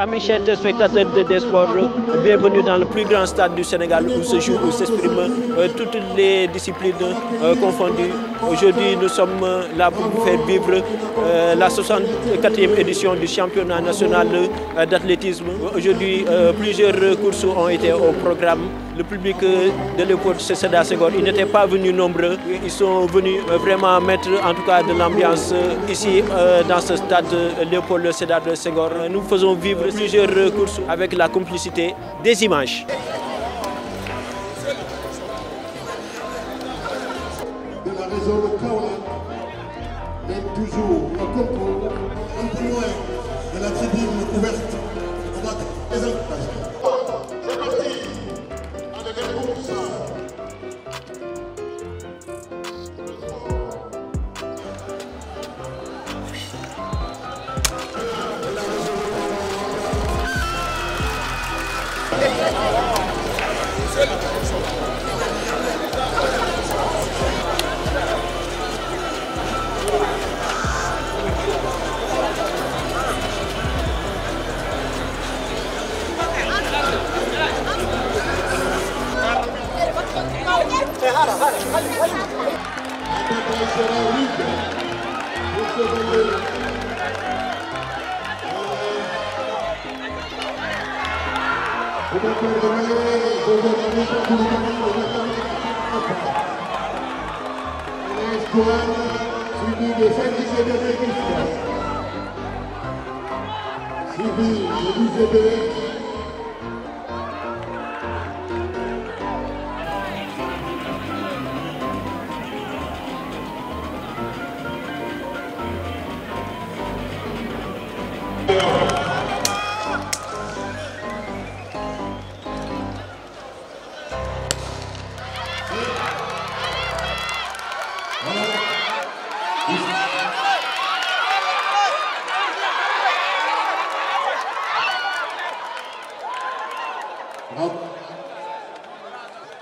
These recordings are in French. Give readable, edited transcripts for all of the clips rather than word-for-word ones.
Amis chers spectateurs des sports, bienvenue dans le plus grand stade du Sénégal où se joue, où s'expriment toutes les disciplines confondues. Aujourd'hui, nous sommes là pour vous faire vivre la 64e édition du championnat national d'athlétisme. Aujourd'hui, plusieurs courses ont été au programme. Le public de Léopold Sédar Senghor, ils n'étaient pas venus nombreux. Ils sont venus vraiment mettre en tout cas de l'ambiance ici dans ce stade Léopold Sédar Senghor. Nous faisons vivre plusieurs courses avec la complicité des images. De la région de Kaolack, même toujours le concours, un peu loin de la tribune ouverte. On va présenter. C'est parti. Avec les courses.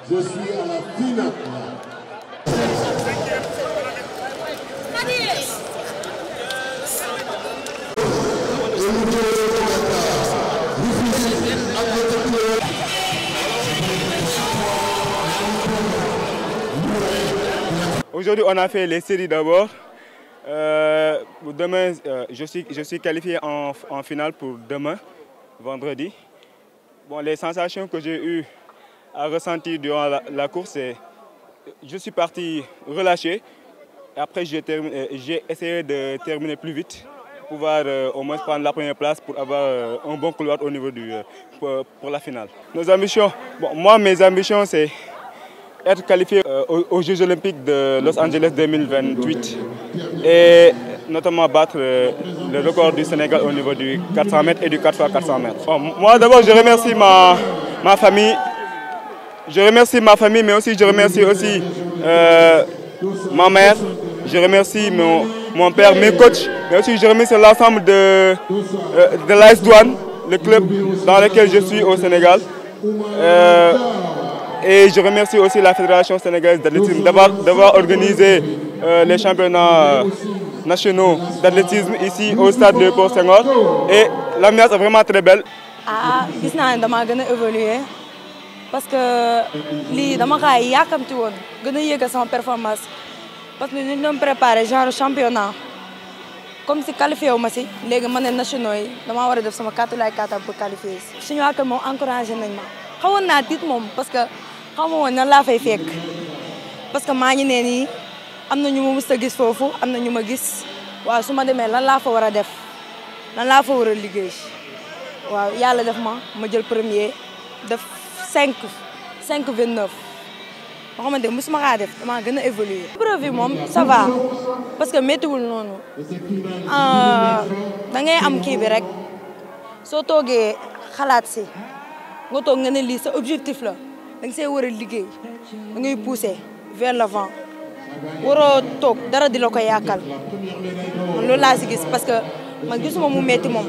Je suis à la finale. Aujourd'hui, on a fait les séries d'abord. Demain, je suis qualifié en finale pour demain, vendredi. Bon, les sensations que j'ai eues à ressentir durant la course, c'est je suis parti relâché. Après, j'ai essayé de terminer plus vite pour pouvoir au moins prendre la première place pour avoir un bon couloir au niveau pour la finale. Nos ambitions, bon, moi, mes ambitions, c'est être qualifié aux Jeux Olympiques de Los Angeles 2028 et notamment battre le record du Sénégal au niveau du 400 mètres et du 4x400 mètres. Bon, moi, d'abord, je remercie ma famille. Je remercie ma famille, mais aussi je remercie aussi ma mère. Je remercie mon père, mes coachs, mais aussi je remercie l'ensemble de l'AS Douanes, le club dans lequel je suis au Sénégal. Et je remercie aussi la Fédération sénégalaise d'athlétisme d'avoir organisé les championnats nationaux d'athlétisme ici au stade Léopold Senghor. Et l'ambiance est vraiment très belle. Gis naa ne dama gën a évoluer parce que lii dama xaay yàkkamti woon gën a yéegal sama performance parce que ñu doon préparé genre championnat comme si qualifié wu ma si léegi ma ne nationaux yi dama war a def sama kàttalaay kàttan pour qualifier si. suñu waa kër moom encouragé nañ ma xawoon naa tiit moom parce que xaw ma woon nan laa fay fekk parce que maa ngi ne nii am na ñu ma mës a gis foofu am na ñu ma gis waaw su ma demee lan laa fa war a def lan laa fa war a liggéey waaw yàlla def ma jël premier def 5,29 nga xamante mosuma kaa def dama gën a évoluer. épreuve yi moom ça va parce que méttiwul noonu da ngay am kii bi rek soo toogee xalaat si nga toog nga ne lii sa objectif la da nga see war a liggéey da ngay pousser vers l'avant waroo toog dara di la ko yàkkal loolu laa si gis parce que man gisuma mu métti moom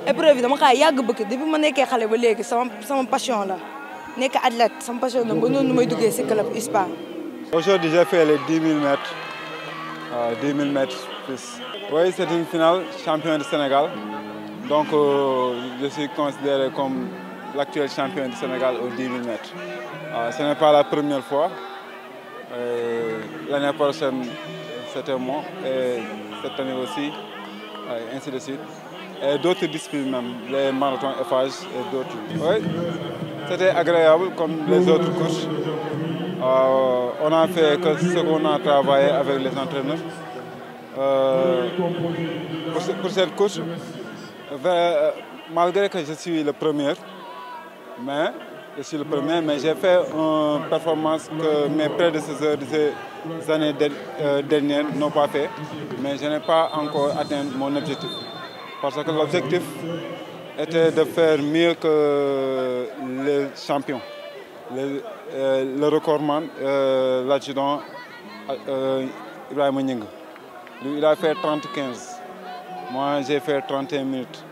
épreuve yi dama kaa yàgg bëgg depuis ma nekkee xale ba léegi sama passion la. nekk athlète sama passion la ba noonu may duggee si club USPA. Aujourd'hui, j'ai fait les 10 000 mètres. 10 000 mètres plus. Oui, c'est une finale champion du Sénégal. Donc je suis considéré comme l'actuel champion du Sénégal au 10 000 mètres. Ce n'est pas la première fois. L'année prochaine, c'était moi. Et cette année aussi, ainsi de suite. Et d'autres disciplines même, les marathons, FH et d'autres. Oui, c'était agréable comme les autres courses. On a fait que ce qu'on a travaillé avec les entraîneurs. Pour cette course, malgré que je suis le premier, mais j'ai fait une performance que mes prédécesseurs des années dernières n'ont pas fait, mais je n'ai pas encore atteint mon objectif. Parce que l'objectif était de faire mieux que les champions, le recordman, l'adjudant Ibrahima Gningue. Lui, il a fait 30-15. Moi, j'ai fait 31 minutes.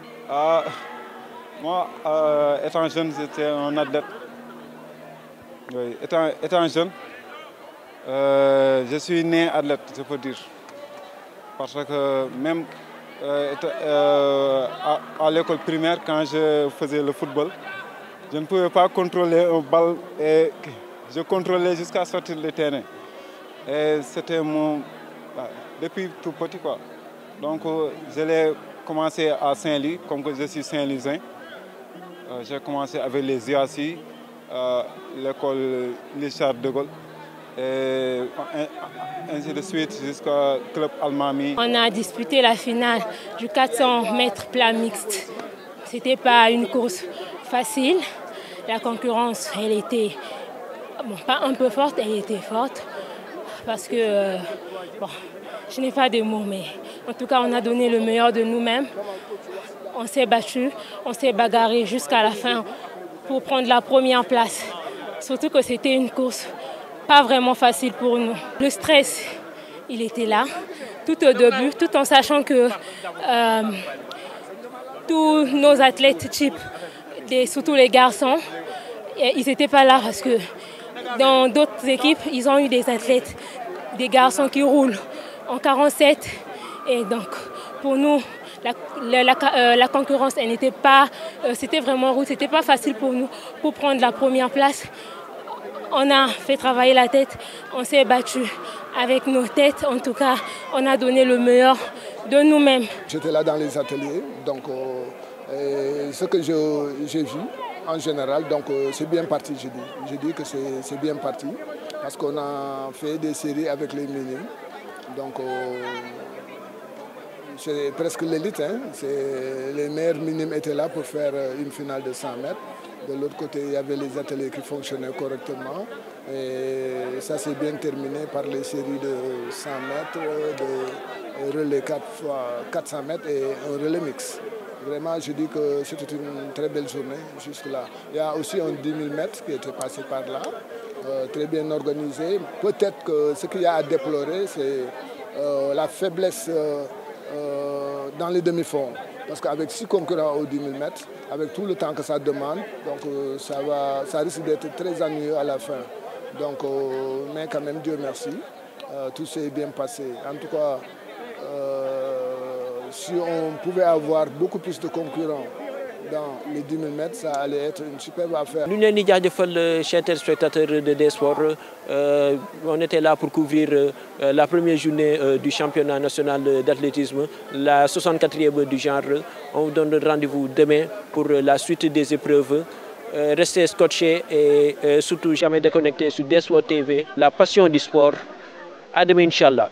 Moi, étant jeune, j'étais un athlète. Oui, étant jeune, je suis né athlète, je peux dire. Parce que même à l'école primaire, quand je faisais le football, je ne pouvais pas contrôler un ballon et je contrôlais jusqu'à sortir du terrain. Et c'était mon... depuis tout petit, quoi. Donc, je l'ai commencé à Saint-Louis, comme que je suis Saint-Louisien. J'ai commencé avec les IACI, l'école Richard de Gaulle, et ainsi de suite jusqu'au club Almami. On a disputé la finale du 400 mètres plat mixte. Ce n'était pas une course facile. La concurrence, elle était pas un peu forte, elle était forte. Parce que, je n'ai pas de mots, mais en tout cas, on a donné le meilleur de nous-mêmes. On s'est battu, on s'est bagarré jusqu'à la fin pour prendre la première place. Surtout que c'était une course pas vraiment facile pour nous. Le stress, il était là, tout au début, tout en sachant que tous nos athlètes type, surtout les garçons, ils n'étaient pas là parce que dans d'autres équipes, ils ont eu des athlètes, des garçons qui roulent en 47. Et donc, pour nous, la concurrence, elle n'était pas, c'était vraiment rude, c'était pas facile pour nous pour prendre la première place. On a fait travailler la tête, on s'est battu avec nos têtes. En tout cas, on a donné le meilleur de nous-mêmes. J'étais là dans les ateliers, donc ce que j'ai vu en général, donc c'est bien parti, je dis. Je dis que c'est bien parti parce qu'on a fait des séries avec les minimes. Donc c'est presque l'élite, hein. Les meilleurs minimes étaient là pour faire une finale de 100 mètres. De l'autre côté, il y avait les ateliers qui fonctionnaient correctement. Et ça s'est bien terminé par les séries de 100 mètres, de relais 400 mètres et un relais mix. Vraiment, je dis que c'était une très belle journée jusque-là. Il y a aussi un 10 000 mètres qui était passé par là, très bien organisé. Peut-être que ce qu'il y a à déplorer, c'est la faiblesse dans les demi-fonds. Parce qu'avec 6 concurrents au 10 000 mètres, avec tout le temps que ça demande, donc ça risque d'être très ennuyeux à la fin. Donc, mais quand même, Dieu merci, tout s'est bien passé. En tout cas, si on pouvait avoir beaucoup plus de concurrents dans les 10 000 mètres, ça allait être une superbe affaire. Nous sommes chers téléspectateurs de DS-Sport. On était là pour couvrir la première journée du championnat national d'athlétisme, la 64e du genre. On vous donne rendez-vous demain pour la suite des épreuves. Restez scotchés et surtout jamais déconnectés sur DS-Sport TV, la passion du sport. À demain, Inch'Allah.